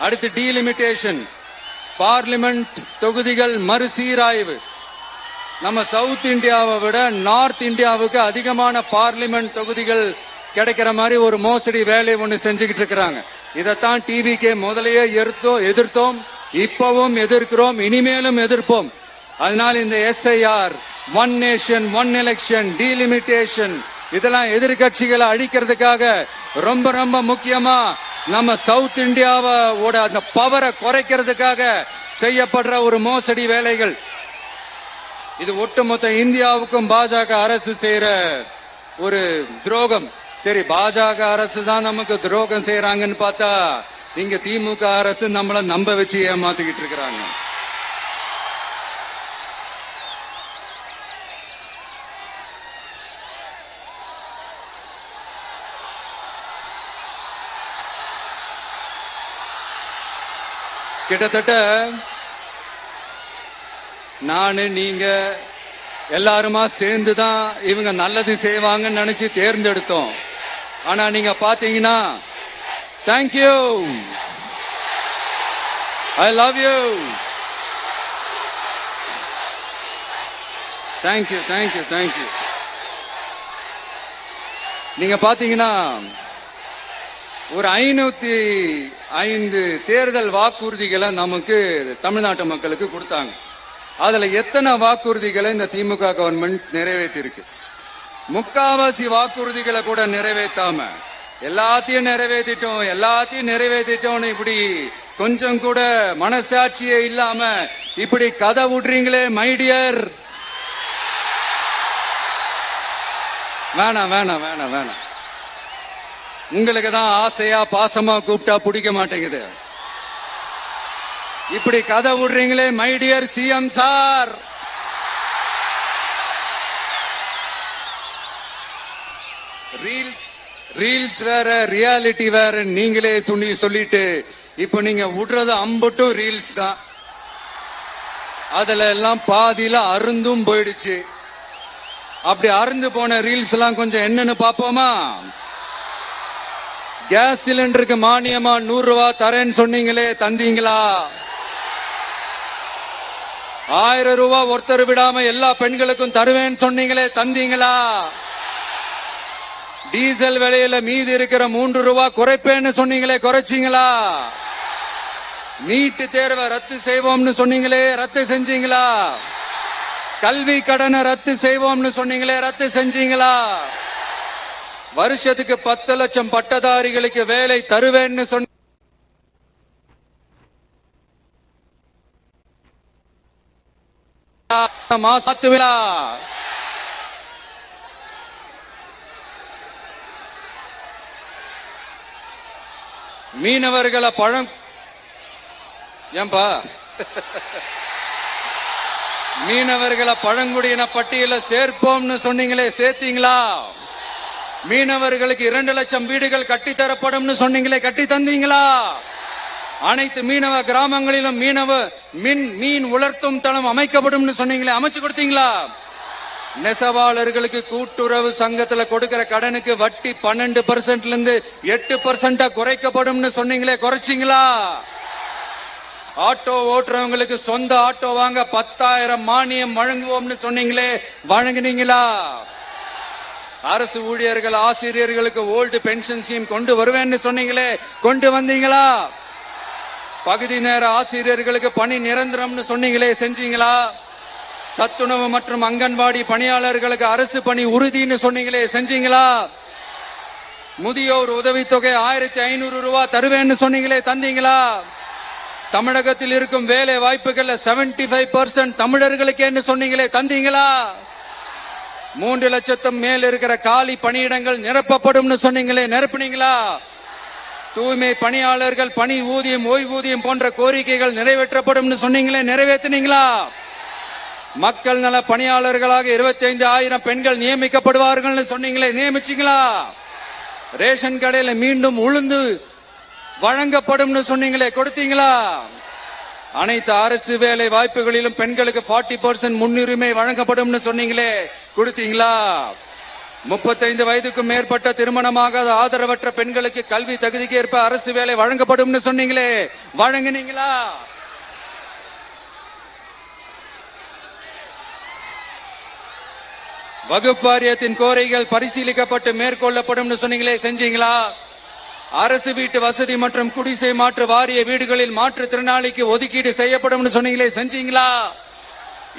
அடுத்து delimitation, parliament தொகுதிகள் மறுசீராய்வு. நம்ம சவுத் இந்தியாவை விட நார்த் இந்தியாவுக்கு அதிகமான பார்லிமெண்ட் தொகுதிகள் கிடைக்கிற மாதிரி ஒரு மோசடி வேலை ஒண்ணு செஞ்சுக்கிட்டு இருக்கிறாங்க. இதைத்தான் டிவிகே முதலையே எதிர்த்தோம், இப்பவும் எதிர்க்கிறோம், இனிமேலும் எதிர்ப்போம். அதனால இந்த SIR, one nation one election, delimitation இதெல்லாம் எதிர்கட்சிகளை அழிக்கிறதுக்காக ரொம்ப ரொம்ப முக்கியமா நம்ம சவுத் இந்தியாவோட அந்த பவரை குறைக்கிறதுக்காக செய்யப்படுற ஒரு மோசடி வேலைகள். இது ஒட்டுமொத்த இந்தியாவுக்கும் பாஜக அரசு செய்யற ஒரு துரோகம். சரி, பாஜக அரசு தான் நமக்கு துரோகம் செய்யறாங்கன்னு பார்த்தா இங்க திமுக அரசு நம்மள நம்ப வச்சு ஏமாத்திக்கிட்டு இருக்கிறாங்க. கிட்டத்தட்ட நானு நீங்க எல்லாருமா சேர்ந்துதான் இவங்க நல்லது செய்வாங்கன்னு நினைச்சு தேர்ந்தெடுத்தோம். ஆனா நீங்க பாத்தீங்கன்னா, thank you, I love you, thank you thank you thank you. நீங்க பாத்தீங்கன்னா ஒரு 505 தேர்தல் வாக்குறுதிகளை நமக்கு தமிழ்நாட்டு மக்களுக்கு கொடுத்தாங்க. அதுல எத்தனை வாக்குறுதிகளை இந்த திமுக கவர்மெண்ட் நிறைவேற்றிருக்கு? முக்காவாசி வாக்குறுதிகளை கூட நிறைவேற்றாம எல்லாத்தையும் நிறைவேற்றிட்டோம் இப்படி கொஞ்சம் கூட மனசாட்சியே இல்லாம இப்படி கதை விடுறீங்களே மைடியர். வேணாம் வேணாம் வேணாம் வேணாம். உங்களுக்கு தான் ஆசையா பாசமா கூப்பிட்டா பிடிக்க மாட்டேங்குது. இப்படி கதை விடுறீங்களே மைடியர் சிஎம் சார். ரீல்ஸ் வேற, ரியாலிட்டி வேற நீங்களே சொல்லிட்டு இப்ப நீங்க விடுறது அம்பட்டும் ரீல்ஸ் தான். அதுல எல்லாம் பாதியில அருந்தும் போயிடுச்சு. அப்படி அருந்து போன ரீல்ஸ் எல்லாம் கொஞ்சம் என்னன்னு பாப்போமா? கேஸ் சிலிண்டருக்கு மானியமா 100 ரூபாய் தரேன்னு சொன்னீங்களே, தந்தீங்களா? 1000 ரூபாய் ஒருத்தர் விடாம எல்லா பெண்களுக்கும் தருவேன்னு சொன்னீங்களே, தந்தீங்களா? டீசல் விலையில மீதி இருக்கிற 3 ரூபாய் குறைப்பேன்னு சொன்னீங்களே, குறைச்சிங்களா? நீட்டு தேர்வை ரத்து செய்வோம்னு சொன்னீங்களே, ரத்து செஞ்சீங்களா? கல்வி கடனை ரத்து செய்வோம்னு சொன்னீங்களே, ரத்து செஞ்சீங்களா? வருஷத்துக்கு 10 லட்சம் பட்டதாரிகளுக்கு வேலை தருவேன்னு சொன்ன மாசத்துவிழா மீனவர்களை மீனவர்களை பழங்குடியின பட்டியல சேர்ப்போம்னு சொன்னீங்களே, சேர்த்தீங்களா? மீனவர்களுக்கு 2 லட்சம் வீடுகள் கட்டித்தரப்படும் சொன்னீங்களே, கட்டி தந்தீங்களா? அனைத்து மீனவ கிராமங்களிலும் மீன் உலர்த்தும் தளம் அமைக்கப்படும் சொன்னீங்களே, அமைச்சு கொடுத்தீங்களா? நெசவாளர்களுக்கு கூட்டுறவு சங்கத்துல கொடுக்கிற கடனுக்கு வட்டி 12% இருந்து 8% குறைக்கப்படும் சொன்னீங்களே, குறைச்சிங்களா? ஆட்டோ ஓட்டுறவங்களுக்கு சொந்த ஆட்டோ வாங்க 10,000 மானியம் வழங்குவோம்னு சொன்னீங்களே, வழங்கினீங்களா? அரசு ஊழியர்கள் ஆசிரியர்களுக்கு ஓல்டு பென்ஷன் ஸ்கீம் கொண்டு வருவேன்னு சொன்னீங்களே, கொண்டு வந்தீங்களா? பகுதி நேர ஆசிரியர்களுக்கு பணி நிரந்தரம்னு சொன்னீங்களே, செஞ்சீங்களா? சத்துணவு மற்றும் அங்கன்வாடி பணியாளர்களுக்கு அரசு பணி உறுதின்னு சொன்னீங்களே, செஞ்சீங்களா? முதியோர் உதவித்தொகை 1500 ரூபாய் தருவேன்னு சொன்னீங்களே, தந்தீங்களா? தமிழகத்தில் இருக்கும் வேலை வாய்ப்புகள்ல 75% தமிழர்களுக்கு சொன்னீங்களே, தந்தீங்களா? 3 லட்சத்தும் மேல் இருக்கிற காலி பணியிடங்கள் நிரப்பப்படும் சொன்னீங்களே, நிரப்புனீங்களா? தூய்மை பணியாளர்கள் பணி ஊதியம், ஓய்வூதியம் போன்ற கோரிக்கைகள் நிறைவேற்றப்படும் சொன்னீங்களே, நிறைவேற்றினீங்களா? மக்கள் நல பணியாளர்களாக 25,000 பெண்கள் நியமிக்கப்படுவார்கள் சொன்னீங்களே, நியமிச்சீங்களா? ரேஷன் கடையில மீண்டும் உளுந்து வழங்கப்படும் சொன்னீங்களே, கொடுத்தீங்களா? அனைத்து அரசு வேலை வாய்ப்புகளிலும் பெண்களுக்கு 40% முன்னுரிமை வழங்கப்படும் சொன்னீங்களே, கொடுத்தீங்களா? 35 வயதுக்கும் மேற்பட்ட திருமணமாகாத ஆதரவற்ற பெண்களுக்கு கல்வி தகுதிக்கு ஏற்ப அரசு வேலை வழங்கப்படும் சொன்னீங்களே, வழங்கினீங்களா? வகுப்பு வாரியத்தின் கோரிக்கைகள் பரிசீலிக்கப்பட்டு மேற்கொள்ளப்படும் சொன்னீங்களே, செஞ்சீங்களா? அரசு வீட்டு வசதி மற்றும் குடிசை மாற்று வாரிய வீடுகளில் மாற்றுத்திறனாளிக்கு ஒதுக்கீடு செய்யப்படும் சொன்னீங்களே, செஞ்சீங்களா?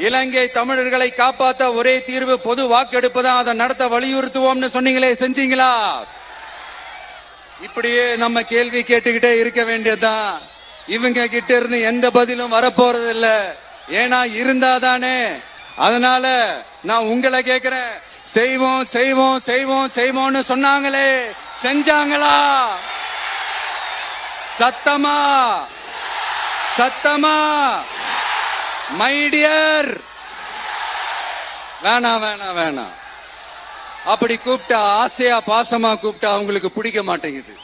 இலங்கை தமிழர்களை காப்பாற்ற ஒரே தீர்வு பொது வாக்கெடுப்பு தான், அதை நடத்த வலியுறுத்துவோம்னு சொன்னீங்களே, செஞ்சீங்களா? இப்படியே நம்ம கேள்வி கேட்டுக்கிட்டே இருக்க வேண்டியதுதான். இவங்க கிட்ட இருந்து எந்த பதிலும் வரப்போறது இல்ல. ஏன்னா இருந்தாதானே. அதனால நான் உங்களை கேக்குறேன், செய்வோம் செய்வோம் செய்வோம் செய்வோம்னு சொன்னாங்களே, செஞ்சாங்களா? சத்தமா சத்தமா? மை டியர், வேணாம் வேணாம் வேணாம். அப்படி கூப்பிட்டா, ஆசையா பாசமா கூப்பிட்டா அவங்களுக்கு பிடிக்க மாட்டேங்குது.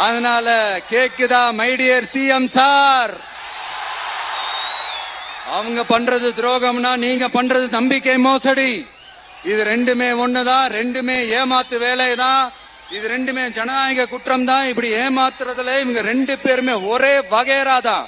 அதனால கேக்குதா மை டியர் சிஎம் சார்? அவங்க பண்றது துரோகம்னா நீங்க பண்றது நம்பிக்கை மோசடி. இது ரெண்டுமே ஒண்ணுதான், ரெண்டுமே ஏமாத்து வேலைதான், இது ரெண்டுமே ஜனநாயக குற்றம் தான். இப்படி ஏமாத்துறதுல இவங்க ரெண்டு பேருமே ஒரே வகையறாதான்.